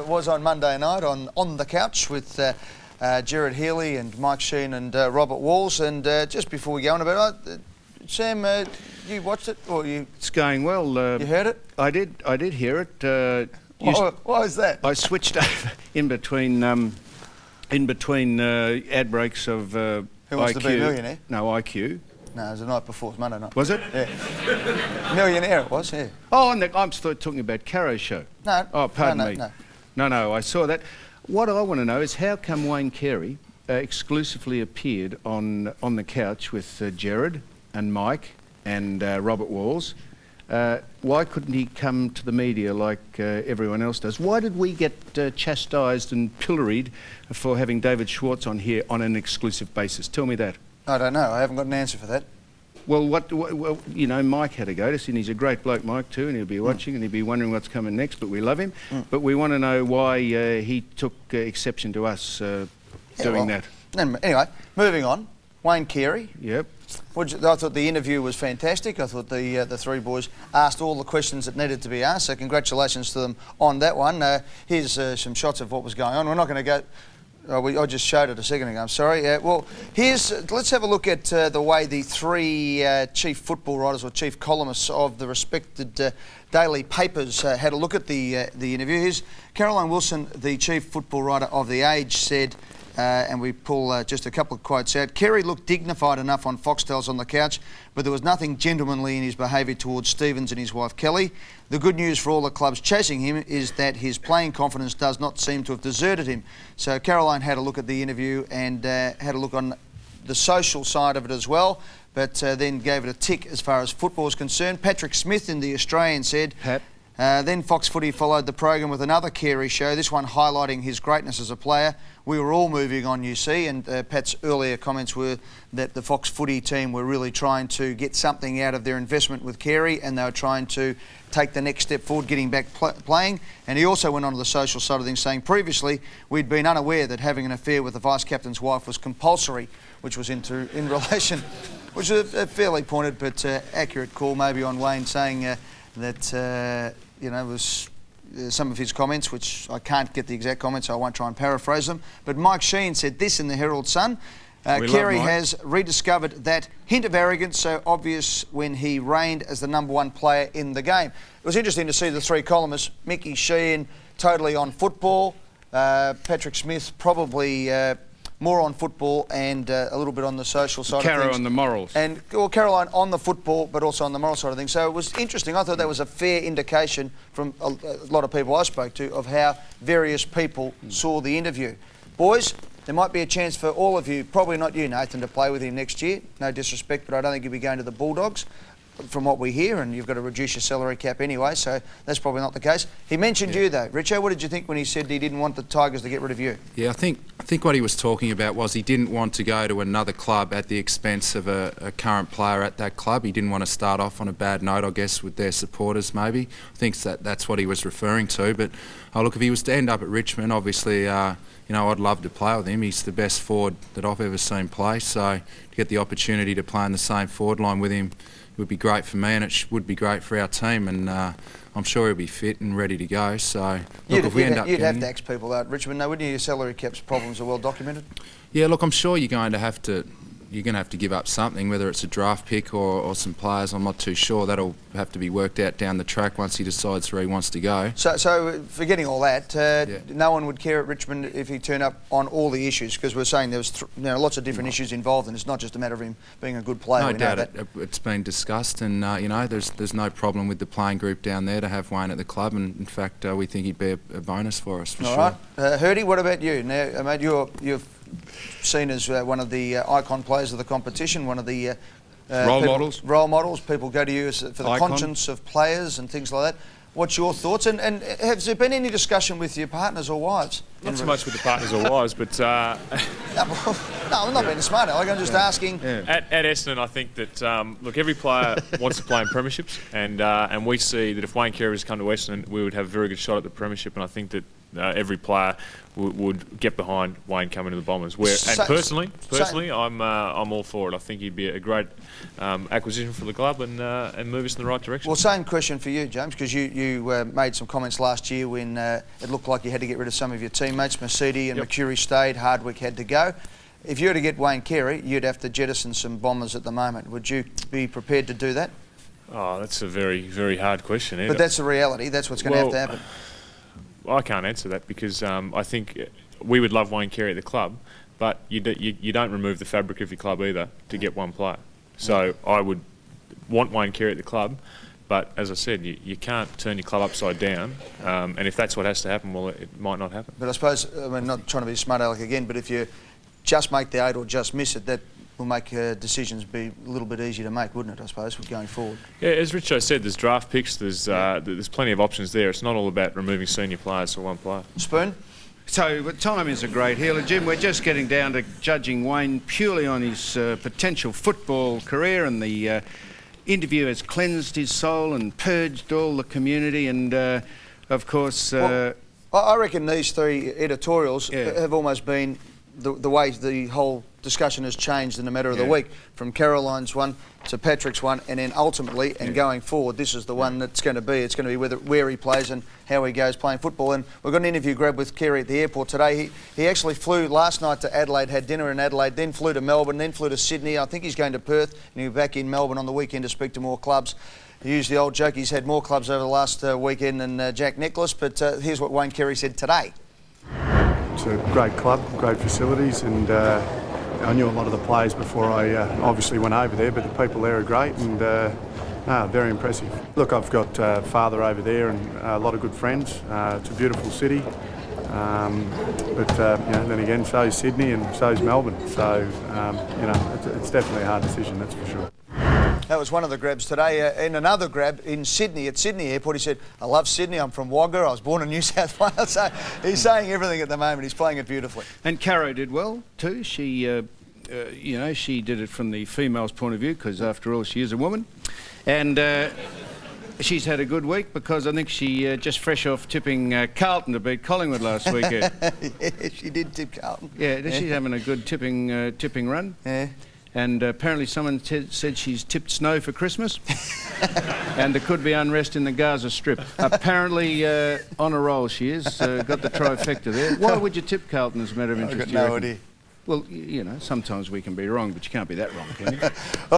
was on Monday night on the couch with Gerard Healy and Mike Sheen and Robert Walls. And just before we go on about it, Sam, you watched it or you? It's going well. You heard it? I did hear it. Why is that? I switched over in between ad breaks of Who Wants IQ. to Be a Millionaire? No, IQ. No, it was the night before. It was Monday night. Was it? Yeah. Millionaire it was, yeah. Oh, I'm still talking about Caro's show. No. Oh, pardon me. No. No, I saw that. What I want to know is how come Wayne Carey exclusively appeared on the couch with Gerard and Mike and Robert Walls. Why couldn't he come to the media like everyone else does? Why did we get chastised and pilloried for having David Schwartz on here on an exclusive basis? Tell me that. I don't know. I haven't got an answer for that. Well, well, you know, Mike had a go to us, and he's a great bloke, Mike, too, and he'll be watching and he'll be wondering what's coming next, but we love him. But we want to know why he took exception to us doing that. Anyway, moving on. Wayne Carey. Yep. I thought the interview was fantastic. I thought the three boys asked all the questions that needed to be asked, so congratulations to them on that one. Here's some shots of what was going on. We're not going to go... I just showed it a second ago, I'm sorry. Well, let's have a look at the way the three chief football writers or chief columnists of the respected daily papers had a look at the interview. Here's Caroline Wilson, the chief football writer of The Age, said, and we pull just a couple of quotes out, Carey looked dignified enough on Foxtels on the couch, but there was nothing gentlemanly in his behaviour towards Stevens and his wife Kelly. The good news for all the clubs chasing him is that his playing confidence does not seem to have deserted him. So Caroline had a look at the interview and had a look on the social side of it as well, but then gave it a tick as far as football is concerned. Patrick Smith in The Australian said... then Fox Footy followed the program with another Carey show, this one highlighting his greatness as a player. We were all moving on, you see, and Pat's earlier comments were that the Fox Footy team were really trying to get something out of their investment with Carey, and they were trying to take the next step forward, getting back playing. And he also went on to the social side of things, saying previously we'd been unaware that having an affair with the vice-captain's wife was compulsory, which was in relation, which is a fairly pointed but accurate call maybe on Wayne, saying that... you know, was some of his comments, which I can't get the exact comments, so I won't try and paraphrase them. But Mike Sheen said this in the Herald Sun. Carey has rediscovered that hint of arrogance so obvious when he reigned as the #1 player in the game. It was interesting to see the three columnists, Mickey Sheen totally on football, Patrick Smith probably more on football and a little bit on the social side of things. Caro on the morals. And Caroline on the football, but also on the moral side of things. So it was interesting. I thought that was a fair indication from a lot of people I spoke to of how various people saw the interview. Boys, there might be a chance for all of you, probably not you, Nathan, to play with him next year. No disrespect, but I don't think you'll be going to the Bulldogs, from what we hear, and you've got to reduce your salary cap anyway, so that's probably not the case. He mentioned you, though. Richo, what did you think when he said he didn't want the Tigers to get rid of you? Yeah, I think what he was talking about was he didn't want to go to another club at the expense of a current player at that club. He didn't want to start off on a bad note, I guess, with their supporters, maybe. I think that's what he was referring to. But, look, if he was to end up at Richmond, obviously, you know, I'd love to play with him. He's the best forward that I've ever seen play, so to get the opportunity to play in the same forward line with him would be great for me, and it would be great for our team, and I'm sure he'll be fit and ready to go. So, look, if we end up you'd have to ask people out, Richmond, no, wouldn't you? Your salary cap's problems are well documented. Yeah, look, I'm sure you're going to have to give up something, whether it's a draft pick or some players. I'm not too sure. That'll have to be worked out down the track once he decides where he wants to go. So forgetting all that, no one would care at Richmond if he turned up on all the issues, because we're saying there was lots of different issues involved, and it's not just a matter of him being a good player. No doubt it's been discussed, and you know, there's no problem with the playing group down there to have Wayne at the club, and in fact we think he'd be a bonus for us, for sure. All right. Hurdy, what about you? Now, mate, you're seen as one of the icon players of the competition, one of the role models. People go to you for the conscience of players and things like that. What's your thoughts? And has there been any discussion with your partners or wives? Not so much with the partners or wives, but No, I'm not being smart, Alec. I'm just asking. Yeah. At Essendon, I think that look, every player wants to play in premierships, and we see that if Wayne Carey was to come to Essendon, we would have a very good shot at the premiership, and I think that every player would get behind Wayne coming to the Bombers. And personally, I'm all for it. I think he'd be a great acquisition for the club and move us in the right direction. Well, same question for you, James, because you made some comments last year when it looked like you had to get rid of some of your teammates. Mercedes and Mercury stayed, Hardwick had to go. If you were to get Wayne Carey, you'd have to jettison some Bombers at the moment. Would you be prepared to do that? Oh, that's a very, very hard question. But that's the reality. That's what's going to have to happen. I can't answer that because I think we would love Wayne Carey at the club, but you don't remove the fabric of your club either to get one player. So I would want Wayne Carey at the club, but as I said, you can't turn your club upside down, and if that's what has to happen, well, it might not happen. But I suppose, I mean, not trying to be smart aleck again, but if you just make the 8 or just miss it, that will make decisions be a little bit easier to make, wouldn't it, I suppose, going forward? Yeah, as Richo said, there's draft picks, there's plenty of options there. It's not all about removing senior players for one player. Spoon? So, time is a great healer, Jim. We're just getting down to judging Wayne purely on his potential football career, and the interview has cleansed his soul and purged all the community, and of course... Well, I reckon these 3 editorials have almost been the way the whole discussion has changed in a matter of the week, from Caroline's one to Patrick's one, and then ultimately, and going forward, this is the one that's going to be. It's going to be where he plays and how he goes playing football. And we've got an interview grab with Carey at the airport today. He actually flew last night to Adelaide, had dinner in Adelaide, then flew to Melbourne, then flew to Sydney. I think he's going to Perth, and he'll be back in Melbourne on the weekend to speak to more clubs. He used the old joke, he's had more clubs over the last weekend than Jack Nicklaus, but here's what Wayne Carey said today. It's a great club, great facilities, and I knew a lot of the players before I obviously went over there, but the people there are great and very impressive. Look, I've got father over there and a lot of good friends. It's a beautiful city, but then again, so is Sydney and so is Melbourne. So it's definitely a hard decision, that's for sure. That was one of the grabs today. In another grab in Sydney, at Sydney Airport, he said, I love Sydney, I'm from Wagga, I was born in New South Wales. So he's saying everything at the moment, he's playing it beautifully. And Caro did well too. She, she did it from the female's point of view, because after all, she is a woman. And she's had a good week, because I think she just fresh off tipping Carlton to beat Collingwood last weekend. Yeah, she did tip Carlton. Yeah, she's having a good tipping run. Yeah. And apparently someone said she's tipped snow for Christmas. And there could be unrest in the Gaza Strip. Apparently on a roll she is. Got the trifecta there. Why would you tip Carlton as a matter of interest? I've got no idea. Well, sometimes we can be wrong, but you can't be that wrong, can you?